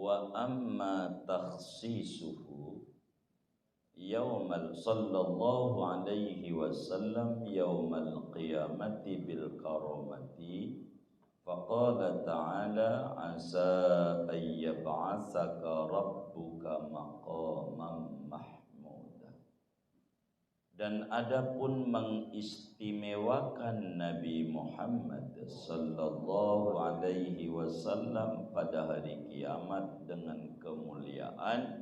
Wa amma takhsisuhu yaumal sallallahu alaihi wasallam yaumal qiyamati bil karamati faqala ta'ala asa ayyab'atsaka rabbuka maqaman mahmuda. Dan adapun mengistimewakan Nabi Muhammad sallallahu alaihi wasallam pada hari kiamat dengan kemuliaan,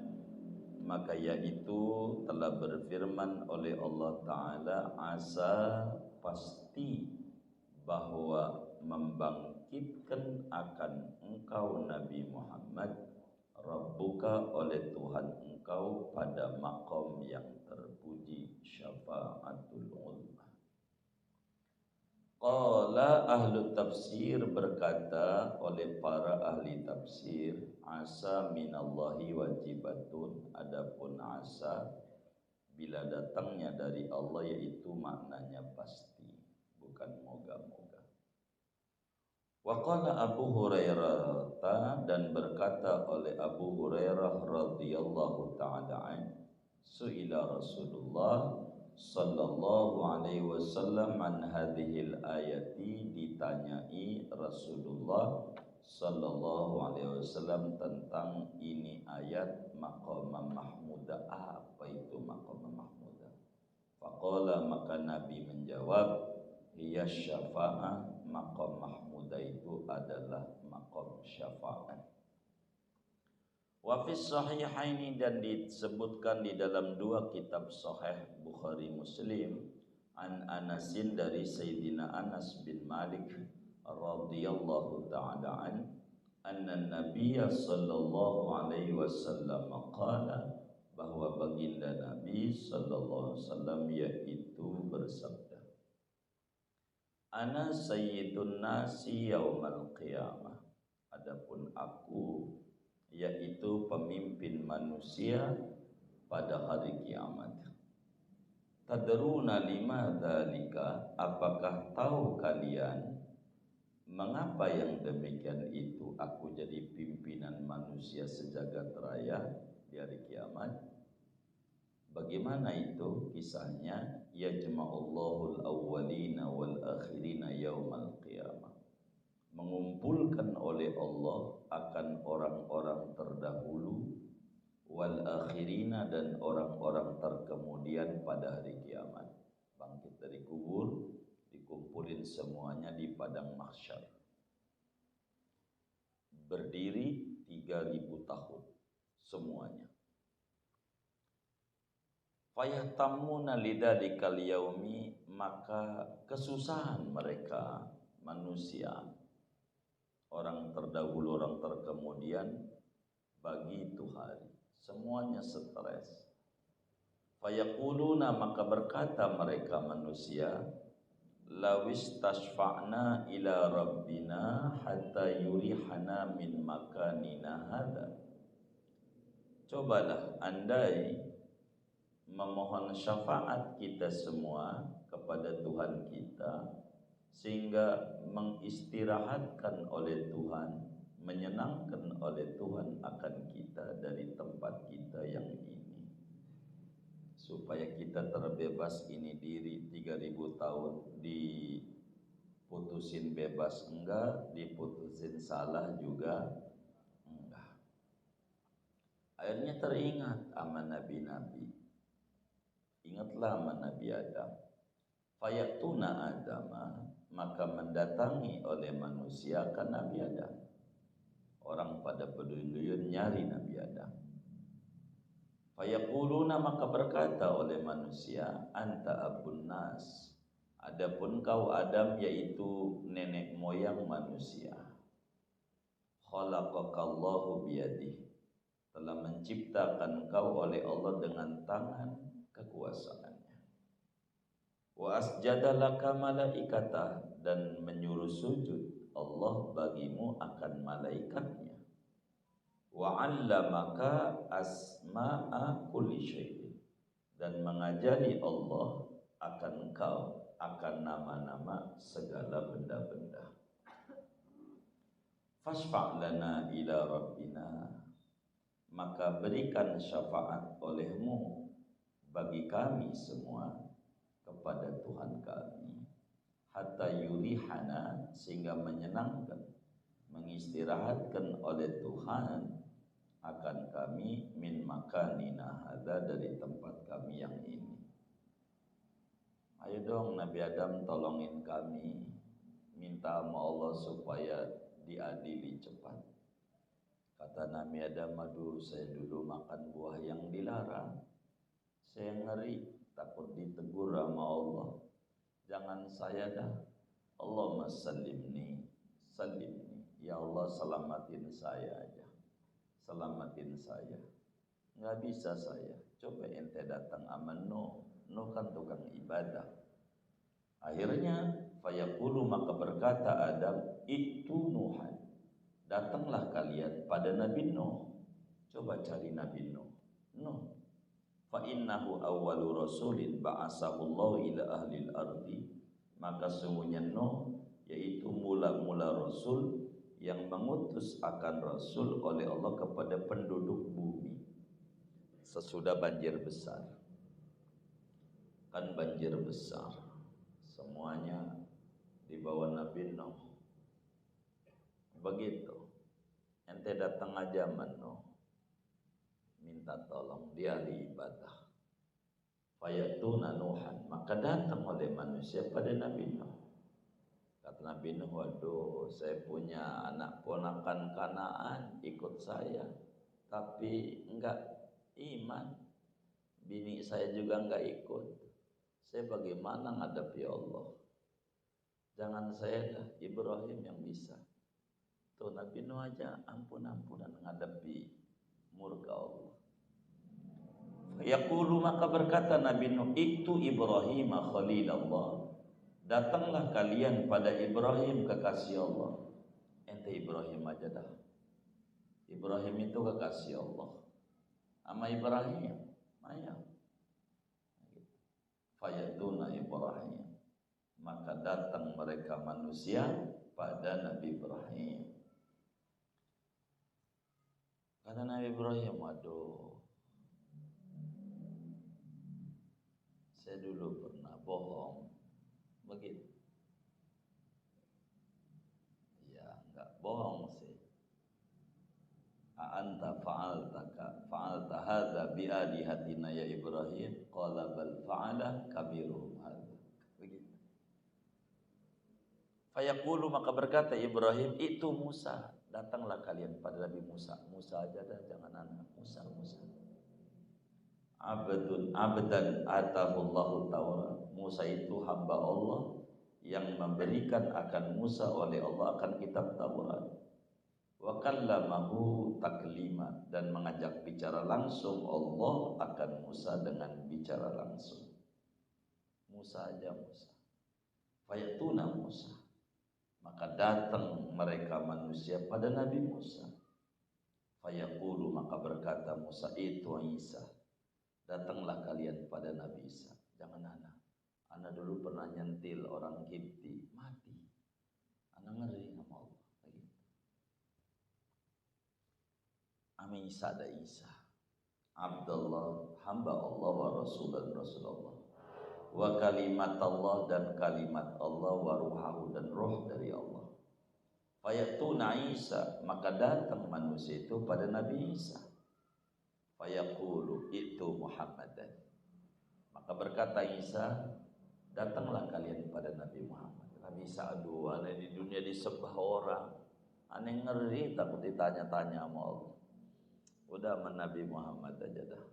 maka yaitu telah berfirman oleh Allah Ta'ala, asa pasti bahwa membangkitkan akan engkau Nabi Muhammad Rabbuka oleh Tuhan engkau pada maqam yang terpuji, syafa'atul uzma. Qala ahlu tafsir, berkata oleh para ahli tafsir, asa minallahi wajibatun, adapun asa bila datangnya dari Allah yaitu maknanya pasti, bukan moga-moga. Wa qala Abu Hurairah, dan berkata oleh Abu Hurairah radhiyallahu ta'ala an, su'ila Rasulullah sallallahu alaihi wasallam an hadhil ayati, ditanyai Rasulullah sallallahu alaihi wasallam tentang ini ayat maqam mahmuda. Apa itu maqam mahmuda? Faqala, maka Nabi menjawab, hiya syafa'ah, maqam mahmuda itu adalah maqam syafaat. Wa fis sahihaini, dan disebutkan di dalam dua kitab sahih Bukhari Muslim, an Anasin, dari Sayyidina Anas bin Malik radhiyallahu ta'ala an, anna Nabiyya sallallahu alaihi wasallam qala, bahwa baginda Nabi sallallahu alaihi wasallam yaitu bersabda, ana sayyidun nasi yaumal qiyamah, adapun aku yaitu pemimpin manusia pada hari kiamat. Tadruna lima dzalika, apakah tahu kalian mengapa yang demikian itu aku jadi pimpinan manusia sejagat raya di hari kiamat? Bagaimana itu kisahnya? Yajma'ullahul awwalina wal akhirina yaumal qiyamah, mengumpulkan oleh Allah akan orang-orang terdahulu, wal akhirina, dan orang-orang terkemudian pada hari kiamat. Bangkit dari kubur, dikumpulin semuanya di padang mahsyar, berdiri 3000 tahun semuanya. Fayahtamuna lidzalikal yaumi, maka kesusahan mereka manusia, orang terdahulu, orang terkemudian, bagi itu hari, semuanya stres. Fayaquluna, maka berkata mereka manusia, lawis tashfa'na ila rabbina hatta yurihana min makanina hadha. Cobalah andai memohon syafaat kita semua kepada Tuhan kita, sehingga mengistirahatkan oleh Tuhan, menyenangkan oleh Tuhan akan kita dari tempat kita yang ini, supaya kita terbebas ini diri 3000 tahun, diputusin bebas enggak, diputusin salah juga enggak. Akhirnya teringat sama nabi-nabi. Ingatlah sama Nabi Adam. Fayatuna Adama, maka mendatangi oleh manusia kan Nabi Adam. Orang pada berduyun-duyun nyari Nabi Adam. Fayaquluna, maka berkata oleh manusia, anta abun nas, adapun kau Adam yaitu nenek moyang manusia. Khalaqakallahu biyadih, telah menciptakan kau oleh Allah dengan tangan kekuasaannya. Wa asjadalaka malaikatah, dan menyuruh sujud Allah bagimu akan malaikatnya. Wa 'allamaka asma'a kulli syai'in, dan mengajari Allah akan engkau akan nama-nama segala benda-benda. Fasfa' lana ila rabbina, maka berikan syafaat olehmu bagi kami semua kepada Tuhan kami, hatta yurihana, sehingga menyenangkan, mengistirahatkan oleh Tuhan akan kami, min makanina hadza, dari tempat kami yang ini. Ayo dong Nabi Adam, tolongin kami, minta sama Allah supaya diadili cepat. Kata Nabi Adam, aduh saya dulu makan buah yang dilarang, saya ngeri, takut ditegur sama Allah. Jangan saya dah. Allahumma salimni, salimni. Ya Allah, selamatin saya aja. Selamatin saya. Nggak bisa saya. Coba ente datang aman Nuh. Nuh kan tukang ibadah. Akhirnya fayaqulu, maka berkata Adam, itu Nuhan, datanglah kalian pada Nabi Nuh. Coba cari Nabi Nuh. Nuh, fa innahu awwalu rasulin ba'asahu Allah ila ahlil ardi, maka sungguhnya Nuh yaitu mula-mula rasul yang mengutus akan rasul oleh Allah kepada penduduk bumi sesudah banjir besar. Kan banjir besar, semuanya di bawah Nabi Nuh. Begitu ente datang aja Nuh, minta tolong dia ahli ibadah. Fayatuna Nuhan, maka datang oleh manusia pada Nabi Nuh. Kata Nabi Nuh, waduh saya punya anak ponakan Kanaan ikut saya, tapi enggak iman. Bini saya juga enggak ikut. Saya bagaimana ngadapi Allah? Jangan saya dah, Ibrahim yang bisa. Tuh Nabi Nuh aja ampun-ampunan ngadapi murka Allah. Yaqulu, maka berkata Nabi Nuh, itu Ibrahim Khalilullah, datanglah kalian pada Ibrahim kekasih Allah. Ente Ibrahim aja dah. Ibrahim itu kekasih Allah. Ama Ibrahim, ayo. Fayatuna Ibrahim, maka datang mereka manusia pada Nabi Ibrahim. Kata Nabi Ibrahim, waduh, saya dulu pernah bohong. Begitu. Ya, enggak bohong sih. A'anta fa'alta hadza bi alihatina ya Ibrahim? Qala bal fa'ala kabiruhum hadza. Begitu. Fayaqulu, maka berkata Ibrahim, itu Musa, datanglah kalian pada Nabi Musa. Musa aja dah, jangan anak. Musa. Abdan atahullahu Taurat. Musa itu hamba Allah yang memberikan akan Musa oleh Allah akan kitab Taurat. Wa kallamahu taklima, dan mengajak bicara langsung Allah akan Musa dengan bicara langsung. Musa aja Musa. Fayatuna Musa, maka datang mereka manusia pada Nabi Musa. Fayaqulu, maka berkata Musa, itu Isa, datanglah kalian pada Nabi Isa. Jangan anak dulu pernah nyentil orang Kipti, mati. Anak ngeri sama Allah. Amin. Isa ada Isa, Abdullah, hamba Allah, wa Rasul dan Rasulullah, wa kalimat Allah, dan kalimat Allah, wa ruhahu, dan roh dari Allah. Fayatuna Isa, maka datang manusia itu pada Nabi Isa. Fayaqulu, itu Muhammadan, maka berkata Isa, datanglah kalian pada Nabi Muhammad. Nabi Isa, aduh, aneh di dunia disembah orang, aneh ngeri, takut ditanya-tanya sama Allah. Udah sama Nabi Muhammad aja dah.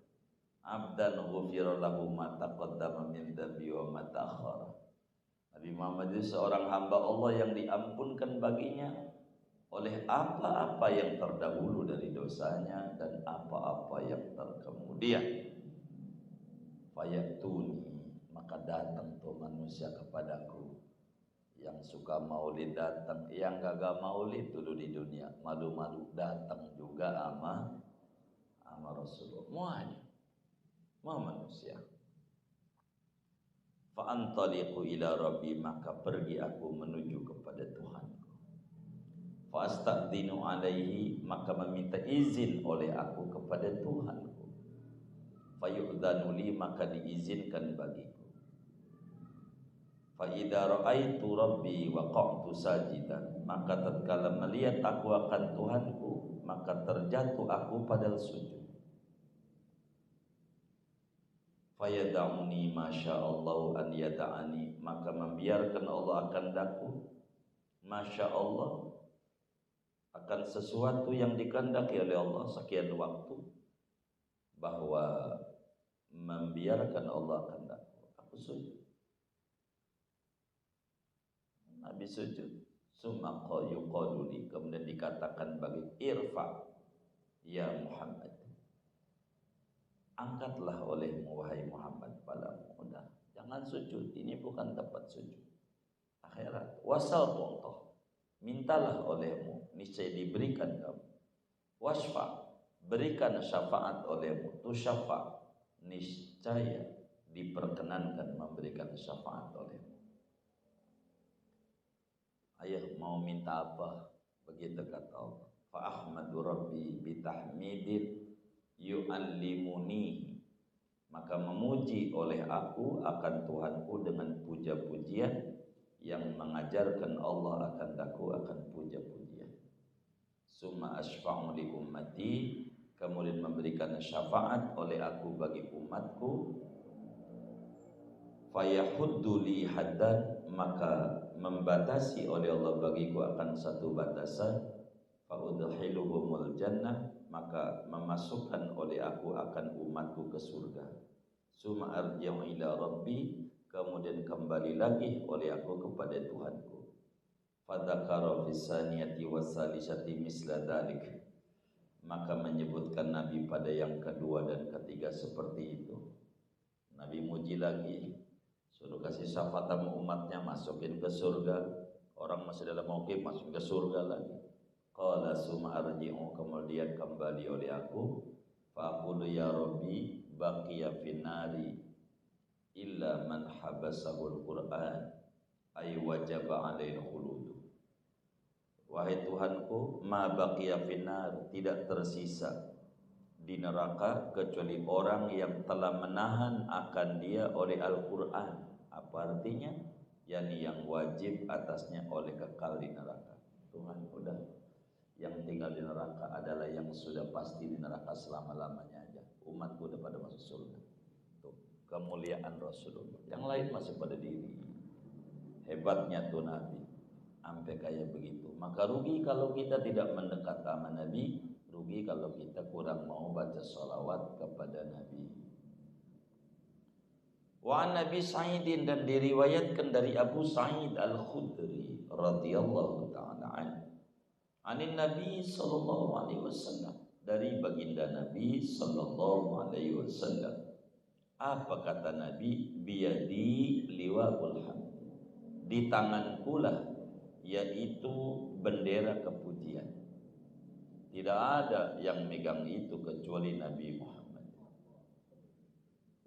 Abdan ghufira lahu ma taqaddama min dhanbi wa ma ta'akhkhara. Nabi Muhammad itu seorang hamba Allah yang diampunkan baginya oleh apa-apa yang terdahulu dari dosanya dan apa-apa yang terkemudian. Fayatuni, maka datang tuh manusia kepadaku. Yang suka maulid datang, yang gak maulid dulu di dunia malu-malu datang juga sama Rasulullah. Semuanya mau manusia. Fa'antaliqu ila rabbi, maka pergi aku menuju kepada Tuhanku. fastadzinu alaihi, maka meminta izin oleh aku kepada Tuhanku. Fayu'dzanu li, maka diizinkan bagiku. Fa idza ra'aitu rabbi waqa'tu sajidan, maka tatkala melihat aku akan Tuhanku, maka terjatuh aku pada sujud. Fayada'uni masyaallahu an yada'ani, maka membiarkan Allah akan daku, masya Allah, akan sesuatu yang dikehendaki oleh Allah sekian waktu, bahwa membiarkan Allah akan daku, aku sujud. Nabi sujud, summa yuqalu li, kemudian dikatakan bagi irfa ya Muhammad, angkatlah olehmu wahai Muhammad padamu, udah jangan sujud, ini bukan tempat sujud akhirat. Wasal tu'tah, mintalah olehmu, niscaya diberikan kamu. Wasfa, berikan syafaat olehmu, tu syafa, niscaya diperkenankan memberikan syafaat olehmu. Ayah mau minta apa? Begitu kata Allah. Fa ahmadu rabbi bitahmidin yu'allimuni, maka memuji oleh aku akan Tuhanku dengan puja-pujian yang mengajarkan Allah akan daku akan puja-pujian. Summa asfa'u li ummati, kemudian memberikan syafaat oleh aku bagi umatku. Fayahuddu li haddan, maka membatasi oleh Allah bagiku akan satu batasan. Faudhiluhumul jannah, maka memasukkan oleh aku akan umatku ke surga. Summa arji'u ila rabbi, kemudian kembali lagi oleh aku kepada Tuhanku. Fadzakara fis saniyati wassalisati misla dzalik, maka menyebutkan Nabi pada yang kedua dan ketiga seperti itu. Nabi muji lagi, suruh kasih syafaat sama umatnya, masukin ke surga. Orang masih dalam mauqif, masuk ke surga lagi. Qala summa arji'u, kemudian kembali oleh aku. Fa aqulu ya Rabbi baqiya finnari illa man habasahul Qur'an ay wajaba alaihi khulud. Wahai Tuhanku, ma baqiya finnar, tidak tersisa di neraka kecuali orang yang telah menahan akan dia oleh Al-Qur'an. Apa artinya? Yani yang wajib atasnya oleh kekal di neraka. Tuhan, udah, yang tinggal di neraka adalah yang sudah pasti di neraka selama-lamanya aja. Umatku udah pada masuk surga. Tuh, kemuliaan Rasulullah. Yang lain masih pada diri. Hebatnya tuh Nabi, sampai kayak begitu. Maka rugi kalau kita tidak mendekat sama Nabi, rugi kalau kita kurang mau baca sholawat kepada Nabi. Wa Nabi Sa'idin, dan diriwayatkan dari Abu Sa'id Al-Khudri radhiyallahu ta'ala anhu, anin Nabi sallallahu alaihi wasallam, dari baginda Nabi sallallahu alaihi wasallam. Apa kata Nabi? Biyadi liwa'ul hamd, di tanganku lah, yaitu bendera kepujian. Tidak ada yang megang itu kecuali Nabi Muhammad.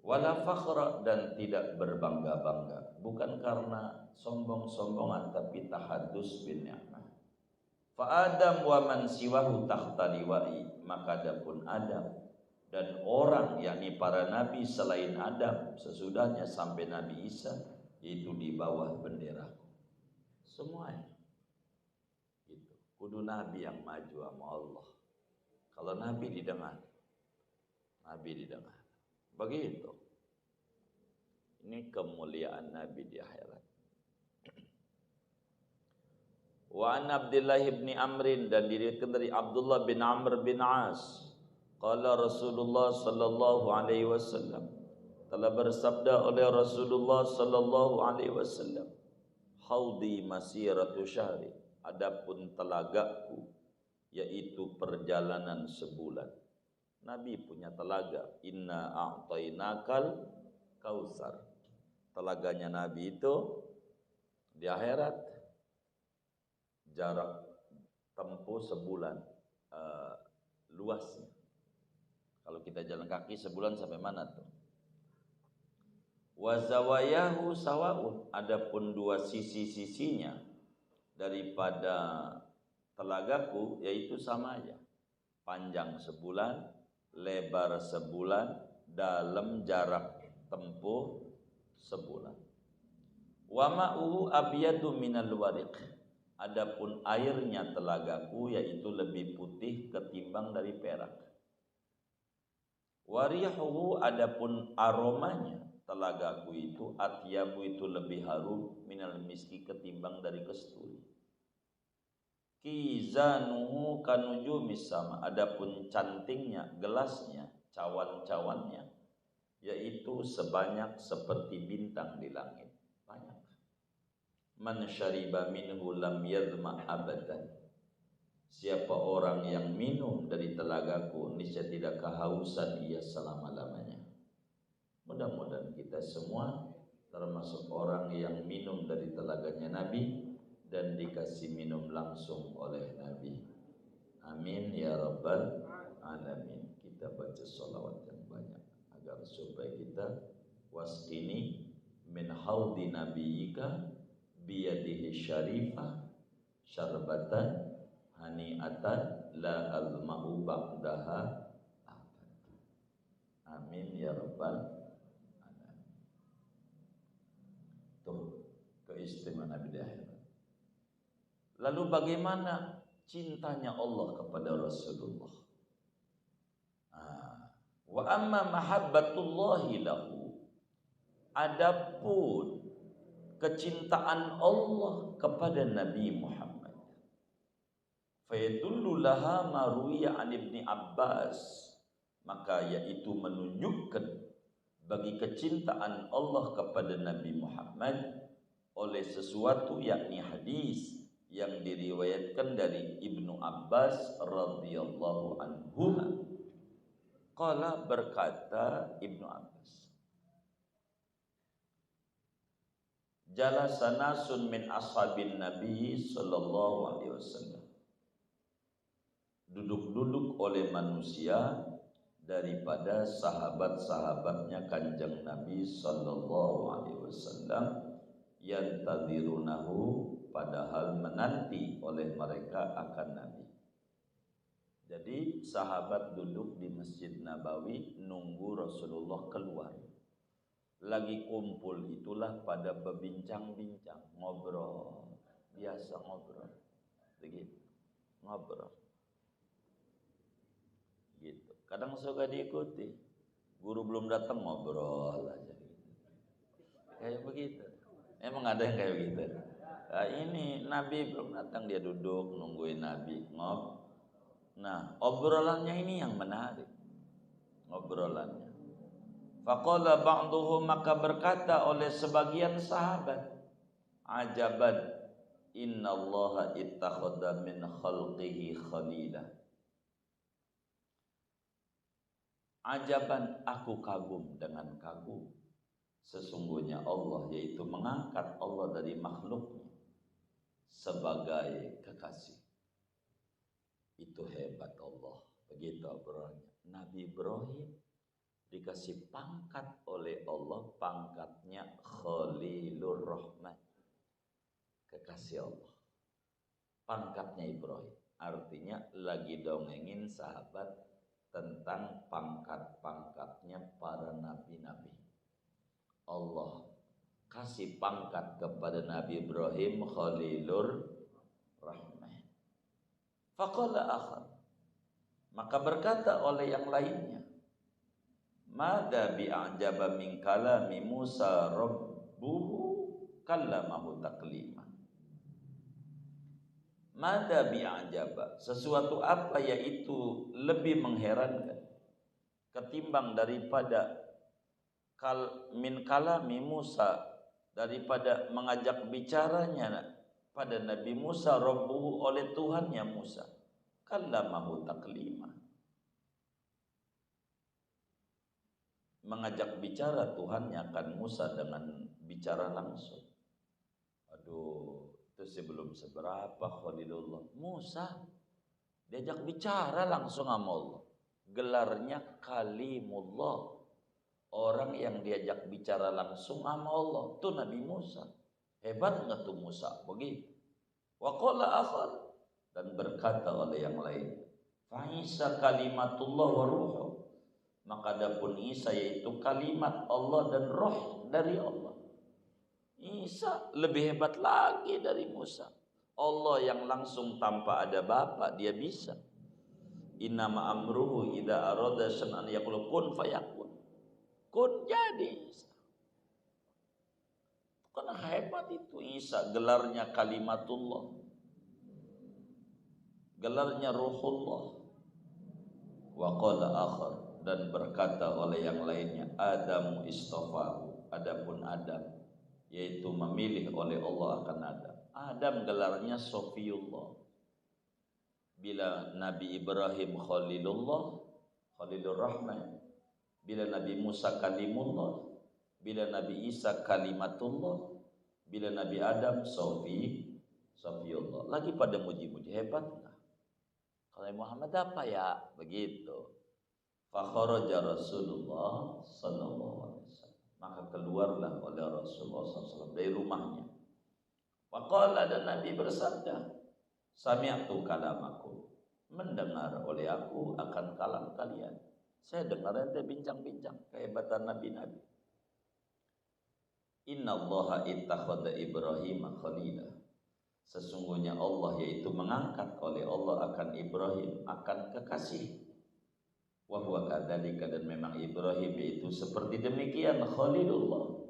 Wala fakhra, dan tidak berbangga-bangga, bukan karena sombong-sombongan, tapi tahaddus bin ni'mah. Fa Adam wa man siwahu tahta liwa'i, maka adapun Adam dan orang, yakni para nabi selain Adam sesudahnya sampai Nabi Isa, itu di bawah benderaku semuanya. Gitu. Kudu nabi yang maju sama Allah. Kalau nabi didengar, begitu. Ini kemuliaan nabi di akhirat. Wa an Abdullah bin Amrin, dan diriwayatkan dari Abdullah bin Amr bin As, qala Rasulullah sallallahu alaihi wasallam, telah bersabda oleh Rasulullah sallallahu alaihi wasallam, haudi masiratu syahri, adapun telagaku yaitu perjalanan sebulan. Nabi punya telaga, inna a'tainakal kausar. Telaganya Nabi itu di akhirat jarak tempuh sebulan luasnya. Kalau kita jalan kaki sebulan sampai mana tuh? Wa zawayahu sawaun, adapun dua sisi-sisinya daripada telagaku yaitu sama aja. Panjang sebulan, lebar sebulan, dalam jarak tempuh sebulan. Wa ma'uhu abyadu minal wariq. Adapun airnya telagaku yaitu lebih putih ketimbang dari perak. Warihuhu, adapun aromanya telagaku itu atyabu itu lebih harum minal miski ketimbang dari kesturi. Kizanuhu kanujumis sama, adapun cantingnya, gelasnya, cawan-cawannya yaitu sebanyak seperti bintang di langit. Banyak. Man syariba minhu lam yadhma abadan. Siapa orang yang minum dari telagaku, niscaya tidak kehausan ia selama-lamanya. Mudah-mudahan kita semua termasuk orang yang minum dari telaganya Nabi dan dikasih minum langsung oleh Nabi. Amin ya rabbal alamin. Kita baca sholawat yang banyak agar supaya kita wasqini min haudi nabiyika biyadihi syarifah syarbatan hani'atan la azma'u ba'daha abad. Amin ya rabbal alamin. Tuh keistimewaan Nabi di akhirat. Lalu bagaimana cintanya Allah kepada Rasulullah? Wa amma mahabbatullahi lahu, adapun kecintaan Allah kepada Nabi Muhammad, fayadullu laha maruya an Ibni Abbas, maka yaitu menunjukkan bagi kecintaan Allah kepada Nabi Muhammad oleh sesuatu yakni hadis yang diriwayatkan dari Ibnu Abbas radhiyallahu anhu. Qala, berkata Ibnu Abbas, jalasa nasun min ashabin Nabi sallallahu alaihi wasallam, duduk-duduk oleh manusia daripada sahabat-sahabatnya Kanjeng Nabi sallallahu alaihi wasallam, yantadhirunahu, padahal menanti oleh mereka akan Nabi. Jadi sahabat duduk di Masjid Nabawi nunggu Rasulullah keluar. Lagi kumpul itulah pada berbincang-bincang, ngobrol, biasa ngobrol, begitu, ngobrol, gitu. Kadang suka diikuti, guru belum datang ngobrol aja, gitu. Kayak begitu. Emang ada yang kayak begitu. Nah, ini Nabi belum datang, dia duduk nungguin Nabi, ngobrol. Nah, obrolannya ini yang menarik. Obrolannya. Faqala ba'duhum, maka berkata oleh sebagian sahabat, ajaban innallaha ittakhadha min khalqihi khalila. Ajaban, aku kagum dengan kagum. Sesungguhnya Allah, yaitu mengangkat Allah dari makhluknya sebagai kekasih. Itu hebat Allah. Begitu obrolannya. Nabi Ibrahim dikasih pangkat oleh Allah, pangkatnya Khalilur Rahman, kekasih Allah. Pangkatnya Ibrahim. Artinya lagi dongengin sahabat tentang pangkat-pangkatnya para nabi-nabi. Allah kasih pangkat kepada Nabi Ibrahim Khalilur Rahman. Faqala akhar, maka berkata oleh yang lainnya, mada bi'ajaba min kalami Musa rabbuhu kallamahu taklima. Mada bi'ajaba, sesuatu apa yaitu lebih mengherankan ketimbang daripada min kalami Musa, daripada mengajak bicaranya pada Nabi Musa rabbuhu oleh Tuhannya Musa, kallamahu taklima, mengajak bicara Tuhannya akan Musa dengan bicara langsung. Aduh, itu sebelum seberapa Khalilullah. Musa diajak bicara langsung sama Allah. Gelarnya Kalimullah, orang yang diajak bicara langsung sama Allah. Itu Nabi Musa. Hebat enggak tuh Musa? Begitu. Wa qala akhar, dan berkata oleh yang lain, fa Isa kalimatullah wa ruhuh, maka adapun Isa yaitu kalimat Allah dan roh dari Allah. Isa lebih hebat lagi dari Musa. Allah yang langsung tanpa ada bapa dia bisa. Innama amruhu idza arada syai'an yaqulu kun fayakun. Kun jadi. Karena hebat itu Isa, gelarnya kalimatullah, gelarnya ruhullah. Wa qala akhar, dan berkata oleh yang lainnya, Adamu istafahu, adapun Adam yaitu memilih oleh Allah akan Adam. Adam gelarnya Sofiyullah. Bila Nabi Ibrahim Khalilullah, Khalilur Rahman. Bila Nabi Musa Kalimullah, bila Nabi Isa Kalimatullah, bila Nabi Adam Sofiyullah. Lagi pada muji-muji, hebat enggak? Kalau Muhammad apa ya? Begitu. Fakharaja Rasulullah sallallahu alaihi wasallam. Maka keluarlah oleh Rasulullah SAW dari rumahnya. Faqala, dan Nabi bersabda, sami'tu kalamakum, mendengar oleh aku akan kalam kalian. Saya dengar ente bincang-bincang kehebatan Nabi-Nabi. Innallaha ittakhadha Ibrahim khalila. Sesungguhnya Allah yaitu mengangkat oleh Allah akan Ibrahim akan kekasih. Wa huwa kadzalika, dan memang Ibrahim yaitu seperti demikian Khalilullah.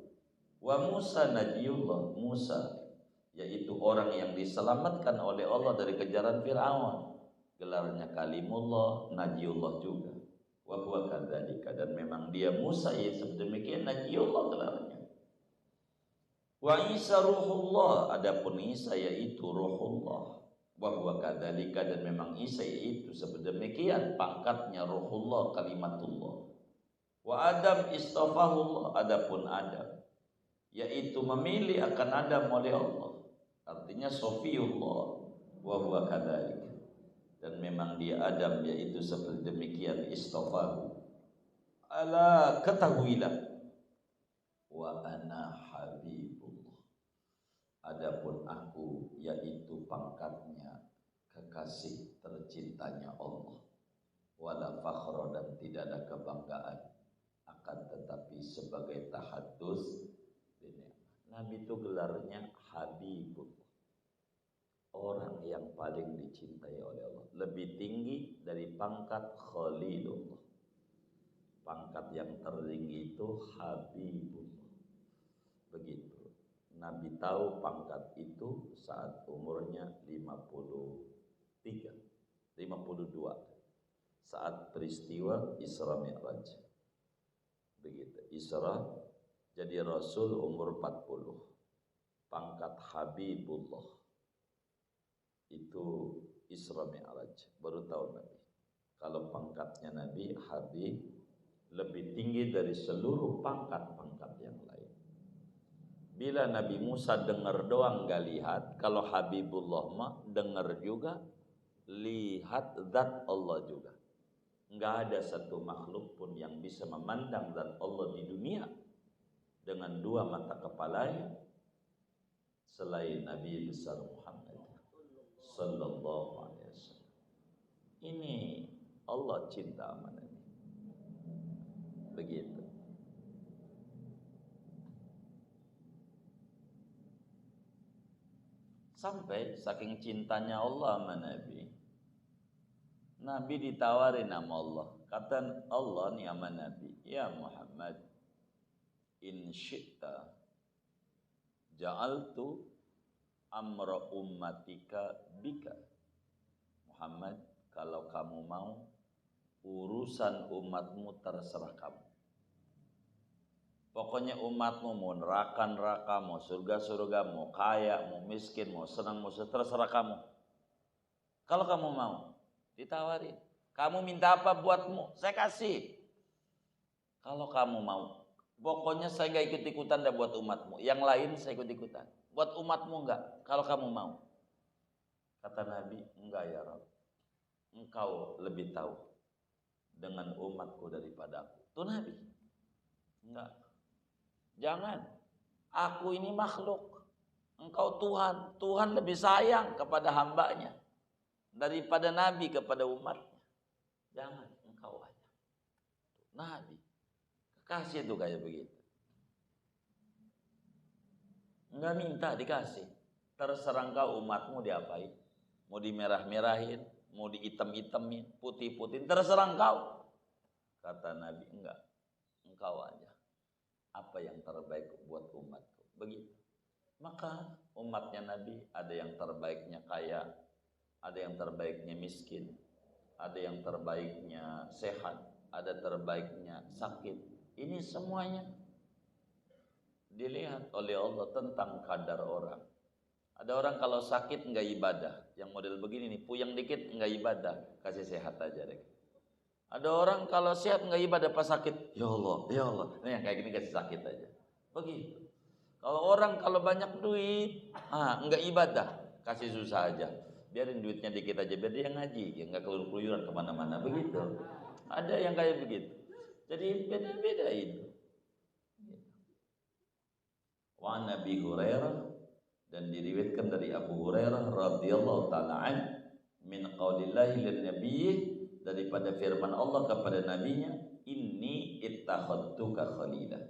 Wa Musa najiyullah, Musa yaitu orang yang diselamatkan oleh Allah dari kejaran Fir'aun. Gelarnya Kalimullah, Najiyullah juga. Wa huwa kadzalika, dan memang dia Musa yaitu demikian Najiyullah gelarnya. Wa Isa ruhullah, adapun Isa yaitu ruhullah. Wa huwa kadzalika, dan memang Isa yaitu sedemikian pangkatnya ruhullah kalimatullah. Wa Adam istafahullah, adapun Adam yaitu memilih akan Adam oleh Allah. Artinya Sofiyullah. Wa huwa kadzalika, dan memang dia Adam yaitu seperti demikian istafahu. Ala ketahuilah, wa ana habibullah, adapun aku yaitu pangkatnya kekasih tercintanya Allah. Wala fakhra, dan tidak ada kebanggaan, akan tetapi sebagai tahaddus bin Nabi itu gelarnya Habibullah, orang yang paling dicintai oleh Allah, lebih tinggi dari pangkat Khalilullah. Pangkat yang tertinggi itu Habibullah. Begitu. Nabi tahu pangkat itu saat umurnya 52, saat peristiwa Isra Mi'raj. Begitu. Isra, jadi Rasul umur 40. Pangkat Habibullah itu Isra Mi'raj, baru tahu Nabi. Kalau pangkatnya Nabi Habib lebih tinggi dari seluruh pangkat-pangkat yang lain. Bila Nabi Musa dengar doang gak lihat, kalau Habibullah mah dengar juga, lihat zat Allah juga. Nggak ada satu makhluk pun yang bisa memandang zat Allah di dunia dengan dua mata kepalanya selain Nabi besar Muhammad sallallahu alaihi wasallam. Ini Allah cinta sama Nabi. Begitu. Sampai saking cintanya Allah sama Nabi, Nabi ditawarin sama Allah. Kata Allah nih sama Nabi, ya Muhammad, in syi'ta ja'altu amra ummatika bika. Muhammad, kalau kamu mau, urusan umatmu terserah kamu. Pokoknya umatmu mau neraka, mau surga, mau kaya, mau miskin, mau senang, mau sedih, terserah kamu. Kalau kamu mau, ditawarin. Kamu minta apa buatmu? Saya kasih. Kalau kamu mau, pokoknya saya gak ikut-ikutan dah buat umatmu. Yang lain saya ikut-ikutan. Buat umatmu enggak? Kalau kamu mau. Kata Nabi, enggak ya Rabb. Engkau lebih tahu dengan umatku daripada aku. Itu Nabi. Enggak. Jangan. Aku ini makhluk. Engkau Tuhan. Tuhan lebih sayang kepada hambanya. daripada Nabi kepada umatnya. Jangan engkau aja. Nabi kasih tuh kayak begitu. Enggak minta dikasih. Terserah engkau umatmu diapain. Mau dimerah-merahin, mau diitem-itemin, putih-putihin, terserah engkau. Kata Nabi, enggak. Engkau aja. Apa yang terbaik buat umatku. Begitu. Maka umatnya Nabi ada yang terbaiknya kaya, ada yang terbaiknya miskin, ada yang terbaiknya sehat, ada terbaiknya sakit. Ini semuanya dilihat oleh Allah tentang kadar orang. Ada orang kalau sakit enggak ibadah, yang model begini nih, puyeng dikit enggak ibadah, kasih sehat aja deh. Ada orang kalau sehat enggak ibadah, pas sakit, ya Allah, nah yang kayak gini kasih sakit aja. Begitu. Kalau orang kalau banyak duit, enggak ibadah, kasih susah aja. Biarin duitnya dikit aja, biar dia ngaji, ya enggak keluyuran kemana-mana. Begitu. Ada yang kayak begitu. Jadi beda-beda itu. Wa Nabi Hurairah, dan diriwayatkan dari Abu Hurairah radhiyallahu taala an min qaulillahi lin nabiyyi, daripada firman Allah kepada nabinya, inni ittakhadtuka khalila,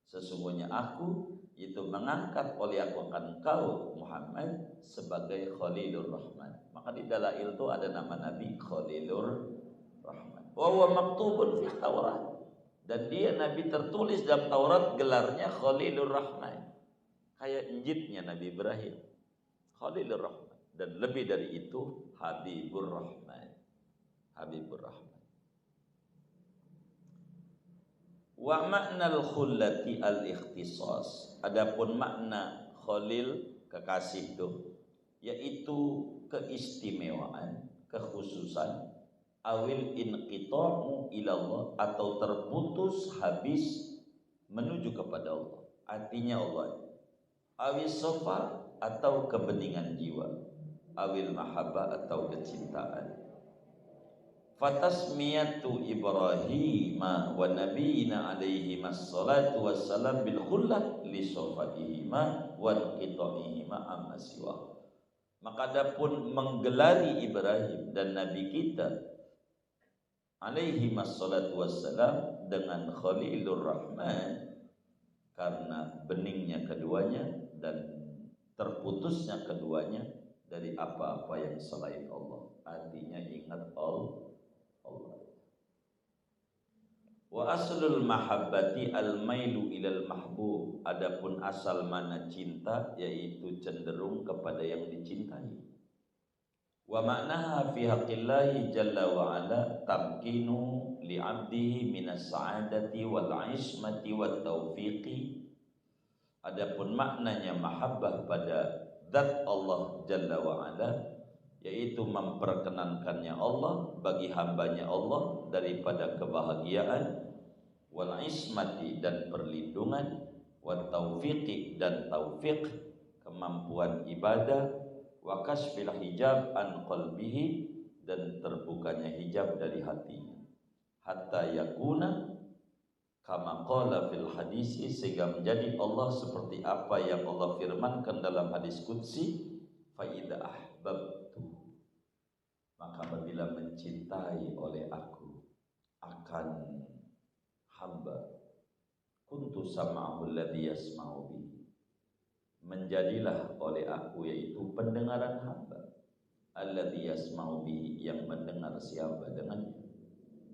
sesungguhnya aku itu mengangkat oleh aku akan kau Muhammad sebagai Khalilur Rahman. Maka di dalail itu ada nama Nabi Khalilur Rahman. Wa huwa maktubun fi Taurat, dan dia Nabi tertulis dalam Taurat gelarnya Khalilur Rahman. Kayak injitnya Nabi Ibrahim, Khalilur Rahman. Dan lebih dari itu, Habibur Rahman. Habibur Rahman. Wa maknal khullati al-ikhtisas. Adapun makna khalil, kekasih itu, yaitu keistimewaan, kekhususan, awil inqita'u ilallah, atau terputus habis menuju kepada Allah. Artinya Allah. Awil sofa, atau kebeningan jiwa. Awil mahabbah, atau kecintaan. Fatasmiyatu Ibrahim wa nabiyina alaihi massalatu wassalam bil khullah li sofatihima wa qita'ihima amma siwa. Maka adapun menggelari Ibrahim dan Nabi kita alaihi massalatu wassalam dengan Khalilur Rahman, karena beningnya keduanya dan terputusnya keduanya dari apa-apa yang selain Allah. Artinya ingat Allah. Wa aslul mahabbati al-mailu ilal mahbub. Adapun asal mana cinta, yaitu cenderung kepada yang dicintai. Wa maknaha fi haqqillahi jalla wa ala tamkinu li'abdihi minas sa'adati wal 'ismati wat taufiqi. Adapun maknanya mahabbah pada zat Allah jalla wa ala, yaitu memperkenankannya Allah bagi hambanya Allah daripada kebahagiaan, wal ismati, dan perlindungan, wat taufiqi, dan taufik, kemampuan ibadah, wa kasfil hijab an qalbihi, dan terbukanya hijab dari hatinya, hatta yakuna kama qala fil hadisi, sehingga menjadi Allah seperti apa yang Allah firmankan dalam hadis qudsi, fa idza ahbabtu, maka apabila mencintai oleh aku akan hamba, kuntu sam'ahu alladhi yasma'u bihi, menjadilah oleh aku yaitu pendengaran hamba, alladhi yasma'u bihi, yang mendengar siapa dengannya,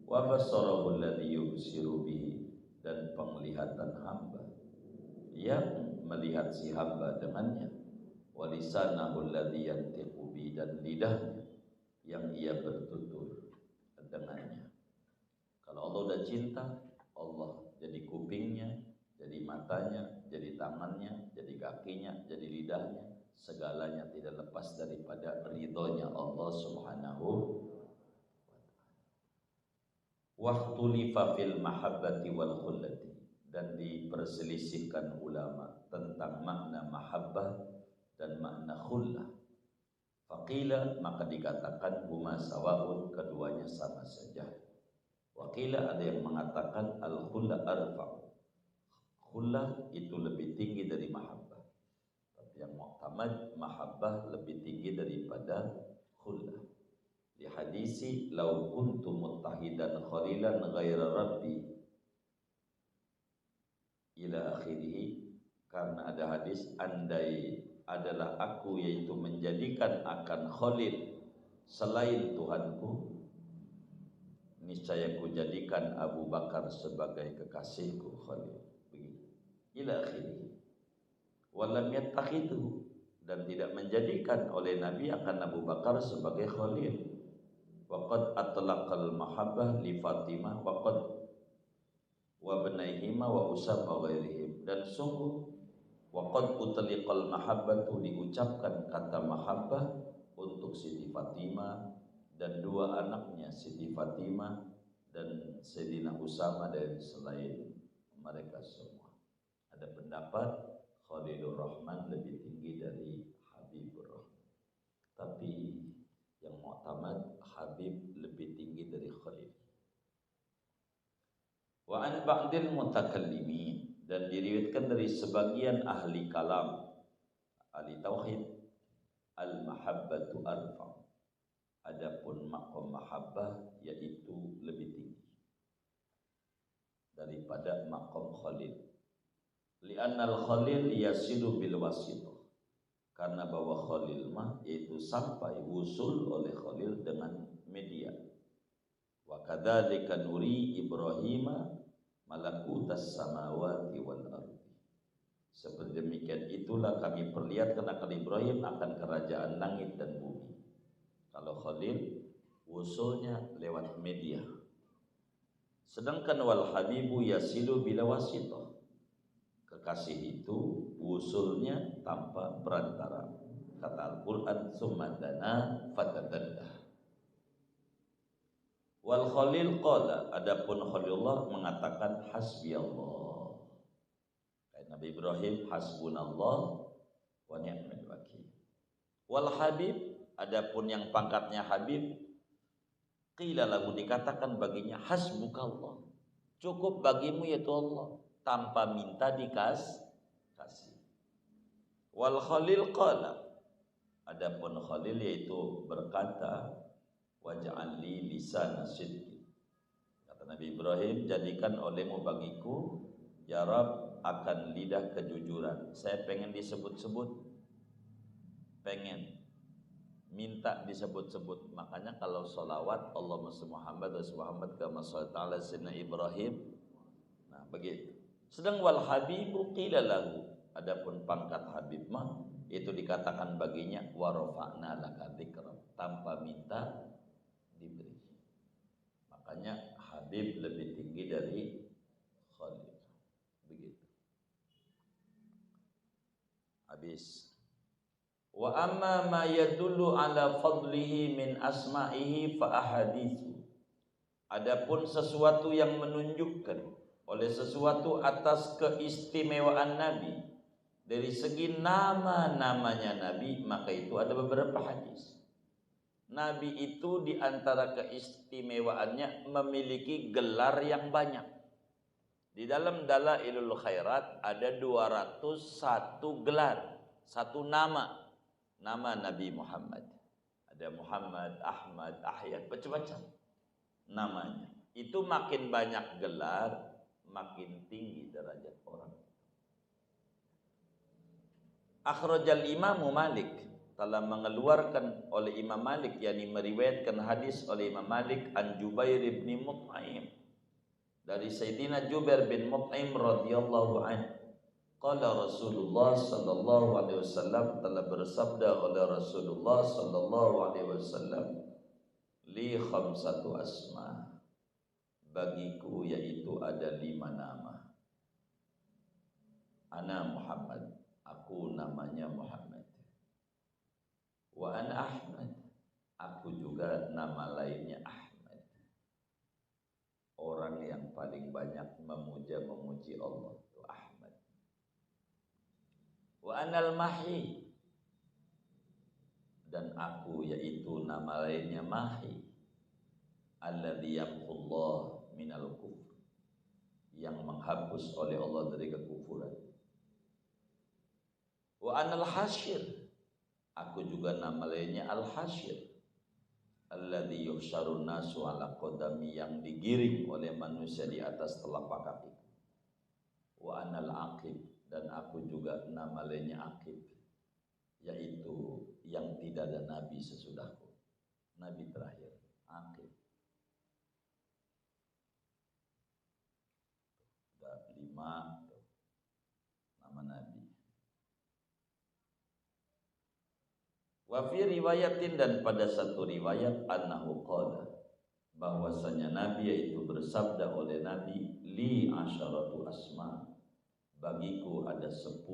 wa basarahu alladhi yubsiru bihi, dan penglihatan hamba yang melihat si hamba dengannya, wa lisanahu alladhi yantiqu bihi, dan lidahnya yang ia bertutur dengannya. Kalau Allah udah cinta, Allah jadi kupingnya, jadi matanya, jadi tangannya, jadi kakinya, jadi lidahnya, segalanya tidak lepas daripada ridhonya Allah Subhanahu wa ta'ala. Wahtulifa fil mahabbati wal khullati, dan diperselisihkan ulama tentang makna mahabbah dan makna khullah. Faqila, maka dikatakan huma sawaun, keduanya sama saja. Waqila, ada yang mengatakan al khullah arfa', khullah itu lebih tinggi dari mahabbah. Tapi yang mu'tamad, mahabbah lebih tinggi daripada khullah. Di hadisi lau kuntu muttahidan khalilan ghaira rabbi ila akhirih, karena ada hadis andai adalah aku yaitu menjadikan akan khalil selain Tuhanku, niscaya ku jadikan Abu Bakar sebagai kekasihku Khalil. Begitu. Ila akhirih. Walam yattakhidhu, dan tidak menjadikan oleh Nabi akan Abu Bakar sebagai Khalil. Waqad atlaqal mahabbah li Fatimah waqad wa banaihima wa Usama wa ghairihim, dan sungguh waqad utliqal mahabbatu, diucapkan kata mahabbah untuk Siti Fatimah dan dua anaknya Siti Fatimah dan Sayyidina Usama dan selain mereka semua. Ada pendapat Khalilur Rahman lebih tinggi dari Habibur Rahman, tapi yang mu'tamad Habib lebih tinggi dari Khalil. Wa an ba'dil mutakallimin, dan diriwayatkan dari sebagian ahli kalam, ahli tauhid, al mahabbatu arfa, adapun maqam mahabbah yaitu lebih tinggi daripada maqam Khalil. Li'annal Khalil yasilu bil wasithah, karena bahwa Khalil mah yaitu sampai wusul oleh Khalil dengan media. Wa kadzalika nuri Ibrahim malakutas samawati wal ardi, seperti demikian itulah kami perlihatkan akan Ibrahim akan kerajaan langit dan bumi. Kalau Khalil wusulnya lewat media, sedangkan wal habibu yasilu bila wasithah, kekasih itu wusulnya tanpa perantara. Kata Al-Quran summa dana fatadalla. Wal Khalil qala, adapun Khalilullah mengatakan hasbiyallah, kayak Nabi Ibrahim hasbunallah wa ni'mal wakil. Wal Habib, adapun yang pangkatnya Habib, qila lahu, dikatakan baginya hasbukallah, cukup bagimu yaitu Allah, tanpa minta dikasih. Wal Khalil qala, adapun Khalil yaitu berkata waj'al li lisana sidqin, kata Nabi Ibrahim, jadikan olehmu bagiku ya Rabb akan lidah kejujuran. Saya pengen disebut-sebut, pengen minta disebut-sebut. Makanya kalau sholawat Allahumma shalli Muhammad wa Muhammad kama shallaita ala sayyidina Ibrahim, nah begitu. Sedang wal habibu qila lahu, adapun pangkat Habib mah itu dikatakan baginya wa rafa'na laka dzikra, tanpa minta diberi. Makanya Habib lebih tinggi dari Khalil. Begitu. Habis. Wa amma ma yadullu ala fadlihi min asma'ihi fa ahaditsu. Adapun sesuatu yang menunjukkan oleh sesuatu atas keistimewaan Nabi dari segi nama-namanya Nabi, maka itu ada beberapa hadis. Nabi itu diantara keistimewaannya memiliki gelar yang banyak. Di dalam Dalailul Khairat ada 201 gelar, satu nama Nabi Muhammad. Ada Muhammad, Ahmad, Ahyad, macam-macam namanya. Itu makin banyak gelar, makin tinggi derajat orang. Akhrajal Imamu Malik, telah mengeluarkan oleh Imam Malik, yakni meriwayatkan hadis oleh Imam Malik an Jubair bin Mut'im, dari Sayyidina Jubair bin Mut'im radhiyallahu anhu, qala Rasulullah sallallahu alaihi wasallam, telah bersabda oleh Rasulullah sallallahu alaihi wasallam, li khamsatu asma, bagiku yaitu ada 5 nama. Ana Muhammad, aku namanya Muhammad. Wa ana Ahmad, aku juga nama lainnya Ahmad. Orang yang paling banyak memuji Allah itu Ahmad. Wa anal Mahi, dan aku yaitu nama lainnya Mahi. Alladzi yamhullah minal kufr, yang menghapus oleh Allah dari kekufuran. Wa anal Hasyir, aku juga nama lainnya Al-Hasyir, alladzi yuhsyarun nasu ala qadami, yang digiring oleh manusia di atas telapak kaki. Wa anal aqib, dan aku juga nama lainnya aqib, yaitu yang tidak ada nabi sesudahku, nabi terakhir, aqib. Ada 5 nama nabi. Wa fi riwayatin, dan pada satu riwayat, annahu qala, bahwasanya nabi yaitu bersabda oleh nabi, li asyaratu asma, bagiku ada 10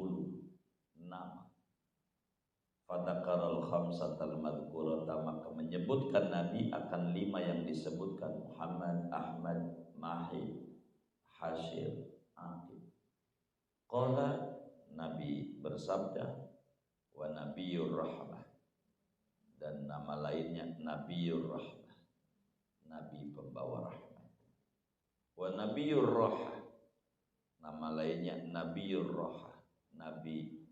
nama. Fadakaral khamsatal madhkurata, maka menyebutkan nabi akan 5 yang disebutkan, Muhammad, Ahmad, Mahid, Hashir, Aqib. Qala, nabi bersabda, wa nabiyur rahmah, dan nama lainnya nabiyur rahmah, nabi pembawa rahmat. Wa nabiyur rahmah, nama lainnya nabiyur rahmah, nabi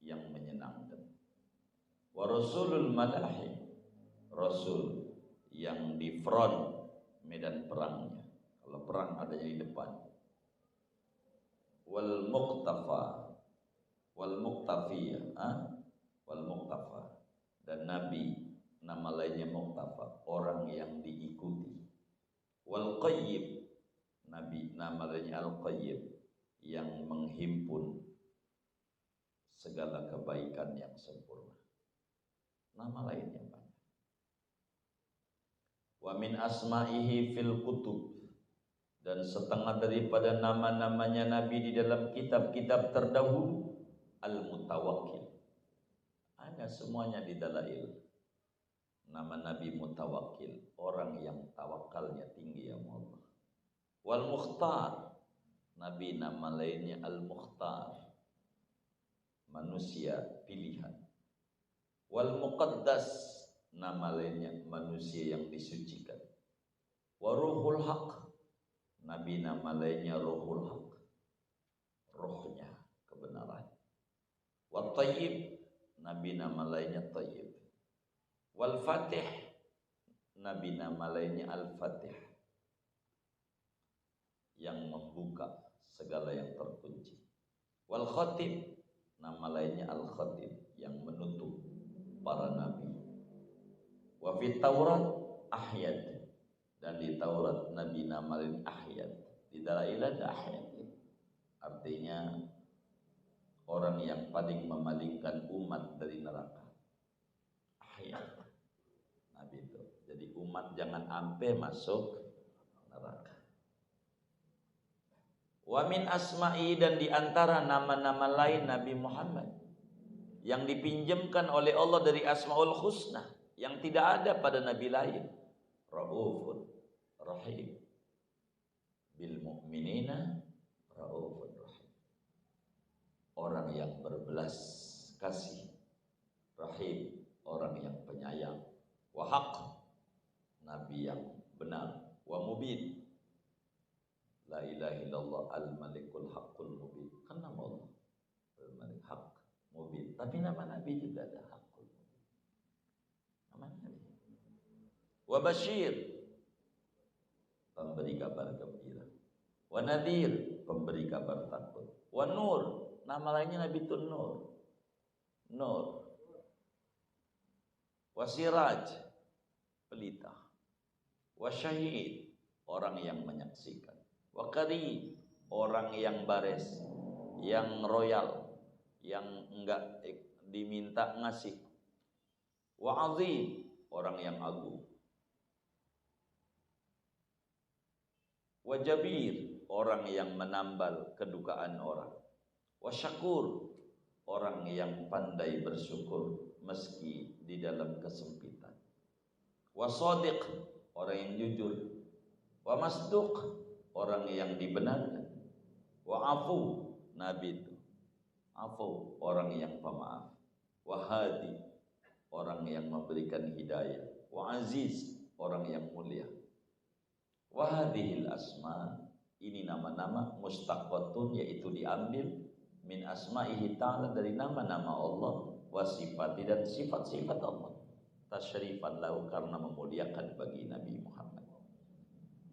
yang menyenangkan. Wa rasulul malahi, rasul yang di front medan perangnya, kalau perang adanya di depan. Wal muqtafa, wal muqtafiyah, wal muqtafa, dan nabi nama lainnya muqtafa, orang yang diikuti. Wal qayyib, nabi nama lainnya al qayyib, yang menghimpun segala kebaikan yang sempurna. Nama lainnya banyak. Wa min asma'ihi fil kutub, dan setengah daripada nama-namanya nabi di dalam kitab-kitab terdahulu, al-mutawakkil. Ada semuanya di dalail. Nama nabi mutawakkil, orang yang tawakalnya tinggi ya Allah. Wal mukhtar, nabi nama lainnya al-mukhtar, manusia pilihan. Wal muqaddas, nama lainnya manusia yang disucikan. Wa ruhul haq, nabi nama lainnya ruhul haq, rohnya kebenaran. Wa tayyib, nabi nama lainnya tayyib. Wal fatih, nabi nama lainnya al fatih, yang membuka segala yang terkunci. Wal khatib, nama lainnya al khatib, yang menutup para nabi. Wa fit Taurat ahyad, dan di Taurat nabi nama lain ahyad. Di dalail ada ahyad, artinya orang yang paling memalingkan umat dari neraka. Ahyad nabi itu, jadi umat jangan sampai masuk neraka. Wa min asma'i, dan di antara nama-nama lain Nabi Muhammad yang dipinjamkan oleh Allah dari Asmaul Husna yang tidak ada pada nabi lain, Raufun Rahim, bil mu'minina Raufun Rahim, orang yang berbelas kasih, Rahim, orang yang penyayang. Wa haq, nabi yang benar. Wa mubin, la ilaha illallah al-malikul haqqul mubin, kan nama Allah al-malik haq mubin, tapi nama nabi juga ada haqqul mubin, nama nabi. Wa basyir, pemberi kabar gembira. Wa nadhir, pemberi kabar takut. Wa nur, nama lainnya nabi itu nur, nur. Wa siraj, pelita. Wa syahid, orang yang menyaksikan. Wa karim, orang yang bares, yang royal, yang enggak diminta ngasih. Wa azim, orang yang agung. Wa jabir, orang yang menambal kedukaan orang. Wa syakur, orang yang pandai bersyukur meski di dalam kesempitan. Wa shadiq, orang yang jujur. Wa masduq, orang yang dibenarkan. Wa afu, nabi itu afu, orang yang pemaaf. Wa hadi, orang yang memberikan hidayah. Wa aziz, orang yang mulia. Wa hadhil asma, ini nama-nama mustaqatun, yaitu diambil min asma'ihi ta'ala, dari nama-nama Allah, wa sifati, dan sifat-sifat Allah. tasyrifan lahu, karena memuliakan bagi Nabi Muhammad.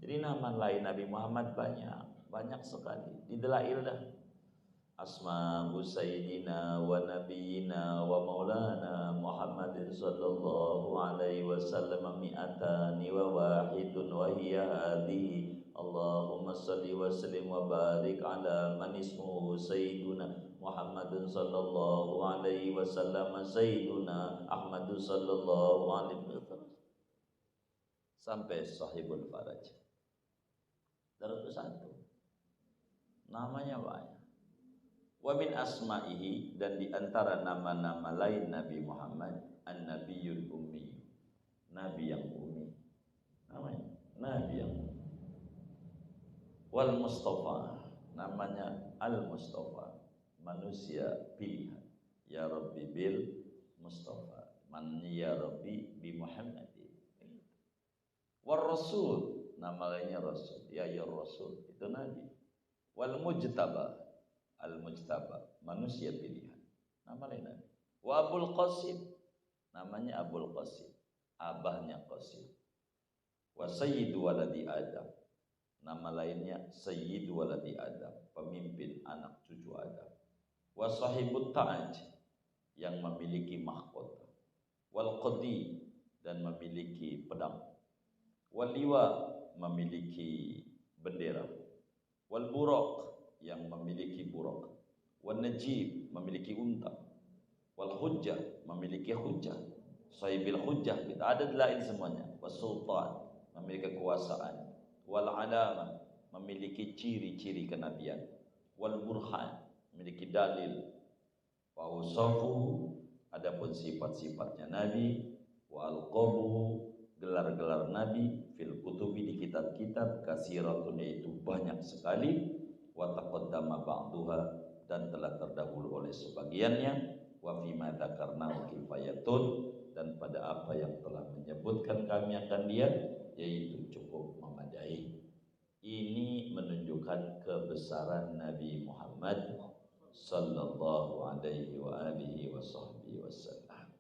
Jadi nama lain Nabi Muhammad banyak sekali. Di dalail dah. Asma'u sayyidina wa nabiyina wa maulana Muhammadin sallallahu alaihi wasallam mi'atani wa wahidun wa hiya hadhihi. Allahumma salli wa sallim wa barik ala man ismuhu sayyiduna Muhammadin sallallahu alaihi wasallam sayyiduna Ahmadun sallallahu alaihi wasallam sampai sahibul faraj. Dari itu satu. Namanya banyak. Wa min asma'ihi, dan di antara nama-nama lain Nabi Muhammad an-nabiyul ummi, nabi yang ummi. Namanya nabi yang ummi. Wal mustafa, namanya al-mustafa, manusia pilihan. Ya Rabbi bil mustafa, man ya Rabbi bi Muhammadin. War rasul, nama lainnya rasul, ya rasul, itu nabi. Wal mujtaba, al-mujtaba, manusia pilihan, nama lain nabi. Wa Abul Qasim, namanya Abul Qasim, abahnya Qasim. Wa sayyidu waladi Adam, nama lainnya sayyidu waladi Adam, pemimpin anak cucu Adam. Wa sahibut ta'aj, yang memiliki mahkota. Wal qadi, dan memiliki pedang. Wal liwa, memiliki bendera. Wal buraq, yang memiliki buraq. Wal najib, memiliki unta. Wal hujjah, memiliki hujjah. Sahibil hujjah, kita ada lain semuanya. Was sultan, memiliki kekuasaan. Wal alama, memiliki ciri-ciri kenabian. Wal burhan, memiliki dalil. Wa usafuhu, adapun sifat-sifatnya Nabi. Wa alqabuhu, gelar-gelar Nabi. Fil kutubi, di kitab-kitab. Kasiratun, yaitu banyak sekali. Wa taqaddama ba'duha, dan telah terdahulu oleh sebagiannya. Wa fima dzakarnahu kifayatun, dan pada apa yang telah menyebutkan kami akan dia, yaitu cukup memadai. Ini menunjukkan kebesaran Nabi Muhammad sallallahu alaihi wa alihi wasallam.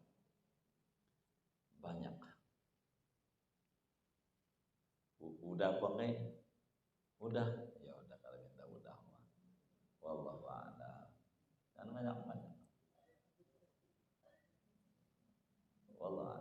Banyak. Udah apa nih? Udah. Ya udah, kalau kita udah mah. Wallahu a'lam. Kan banyak. Wallah.